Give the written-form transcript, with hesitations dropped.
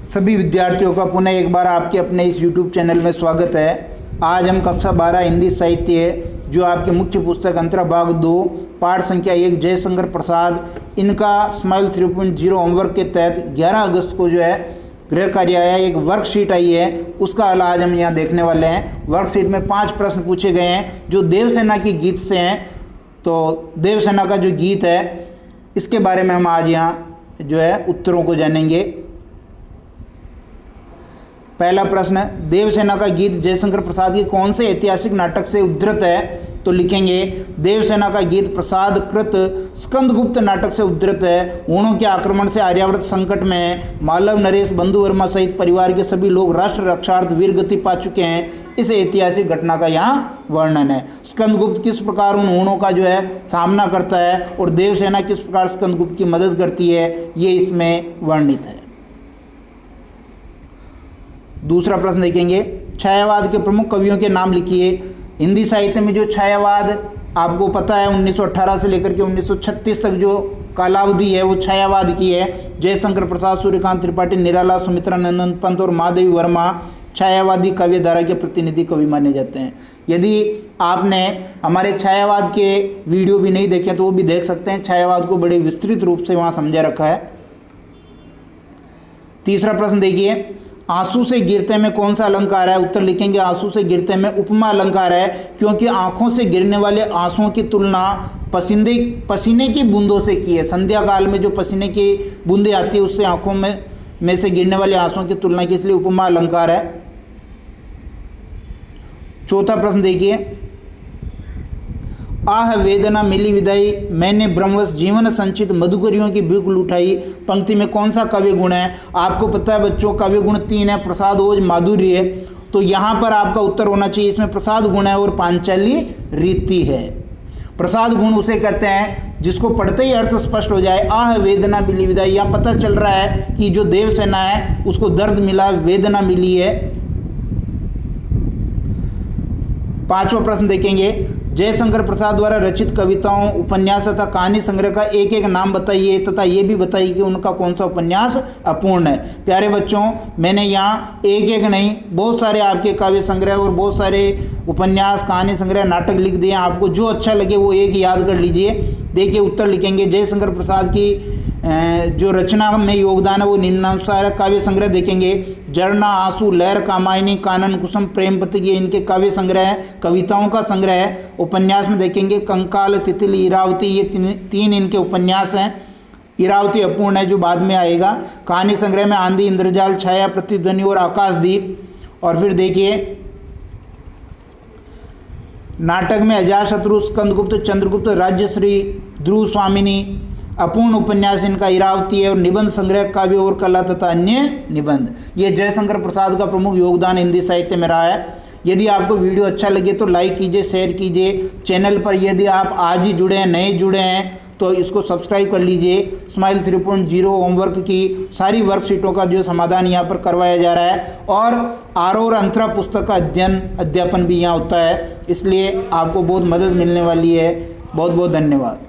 सभी विद्यार्थियों का पुनः एक बार आपके अपने इस YouTube चैनल में स्वागत है। आज हम कक्षा 12 हिंदी साहित्य जो आपके मुख्य पुस्तक अंतरा भाग 2 पाठ संख्या 1 जयशंकर प्रसाद इनका स्माइल 3.0 होमवर्क के तहत 11 अगस्त को जो है गृह कार्य आया, एक वर्कशीट आई है, उसका हल आज हम यहाँ देखने वाले हैं। वर्कशीट में 5 प्रश्न पूछे गए हैं जो देवसेना के गीत से हैं। तो देवसेना का जो गीत है इसके बारे में हम आज यहाँ जो है उत्तरों को जानेंगे। पहला प्रश्न, देवसेना का गीत जयशंकर प्रसाद के कौन से ऐतिहासिक नाटक से उद्धृत है? तो लिखेंगे देवसेना का गीत प्रसाद कृत स्कंदगुप्त नाटक से उद्धृत है। हूणों के आक्रमण से आर्यावर्त संकट में है। मालव नरेश बंधु वर्मा सहित परिवार के सभी लोग राष्ट्र रक्षार्थ वीर गति पा चुके हैं। इस ऐतिहासिक घटना का यहाँ वर्णन है। स्कंदगुप्त किस प्रकार उन हूणों का जो है सामना करता है और देवसेना किस प्रकार स्कंदगुप्त की मदद करती है, ये इसमें वर्णित है। दूसरा प्रश्न देखेंगे, छायावाद के प्रमुख कवियों के नाम लिखिए। हिंदी साहित्य में जो छायावाद आपको पता है 1918 से लेकर के 1936 तक जो कालावधि है वो छायावाद की है। जयशंकर प्रसाद, सूर्यकांत त्रिपाठी, निराला, सुमित्रा नंदन पंत और महादेवी वर्मा छायावादी काव्य धारा के प्रतिनिधि कवि माने जाते हैं। यदि आपने हमारे छायावाद के वीडियो भी नहीं देखे तो वो भी देख सकते हैं। छायावाद को बड़े विस्तृत रूप से वहाँ समझा रखा है। तीसरा प्रश्न देखिए, आंसू से गिरते में कौन सा अलंकार है? उत्तर लिखेंगे आंसू से गिरते में उपमा अलंकार है, क्योंकि आंखों से गिरने वाले आंसुओं की तुलना पसीने की बूंदों से की है। संध्या काल में जो पसीने की बूंदें आती है उससे आंखों में से गिरने वाले आंसुओं की तुलना की, इसलिए उपमा अलंकार है। चौथा प्रश्न देखिए, आह वेदना मिली विदाई, मैंने ब्रह्मवश जीवन संचित मधुकरियों की भूख लुटाई पंक्ति में कौन सा काव्य गुण है? आपको पता है बच्चों काव्य गुण 3 है, प्रसाद, ओज, माधुर्य है। तो यहाँ पर आपका उत्तर होना चाहिए इसमें प्रसाद गुण है और पांचाली रीति है। प्रसाद गुण उसे कहते हैं जिसको पढ़ते ही अर्थ स्पष्ट हो जाए। आह वेदना मिली विदाई, यहाँ पता चल रहा है कि जो देवसेना है उसको दर्द मिला, वेदना मिली है। पांचवा प्रश्न देखेंगे, जयशंकर प्रसाद द्वारा रचित कविताओं, उपन्यास तथा कहानी संग्रह का एक एक नाम बताइए तथा ये भी बताइए कि उनका कौन सा उपन्यास अपूर्ण है। प्यारे बच्चों, मैंने यहाँ एक एक नहीं बहुत सारे आपके काव्य संग्रह और बहुत सारे उपन्यास, कहानी संग्रह, नाटक लिख दिए। आपको जो अच्छा लगे वो एक याद कर लीजिए। देखिए उत्तर लिखेंगे, जयशंकर प्रसाद की जो रचना में योगदान है वो निम्नानुसार काव्य संग्रह देखेंगे, झरना, आंसू, लहर, कामायनी, कानन, कुसुम, प्रेमपत्र, ये इनके काव्य संग्रह है, कविताओं का संग्रह है। उपन्यास में देखेंगे कंकाल, तितली, इरावती, ये तीन इनके उपन्यास हैं। इरावती अपूर्ण है जो बाद में आएगा। कहानी संग्रह में आंधी, इंद्रजाल, छाया, प्रतिध्वनि और आकाशदीप। और फिर देखिए नाटक में अजातशत्रु, स्कंदगुप्त, चंद्रगुप्त, राज्यश्री, ध्रुव स्वामिनी, अपूर्ण उपन्यास इनका इरावती है। और निबंध संग्रह काव्य और कला तथा अन्य निबंध, ये जयशंकर प्रसाद का प्रमुख योगदान हिंदी साहित्य में रहा है। यदि आपको वीडियो अच्छा लगे तो लाइक कीजिए, शेयर कीजिए। चैनल पर यदि आप आज ही जुड़े हैं, नए जुड़े हैं तो इसको सब्सक्राइब कर लीजिए। स्माइल 3.0 होमवर्क की सारी वर्कशीटों का जो समाधान यहाँ पर करवाया जा रहा है और आरोह और अंतरा पुस्तक का अध्यापन भी यहाँ होता है, इसलिए आपको बहुत मदद मिलने वाली है। बहुत बहुत धन्यवाद।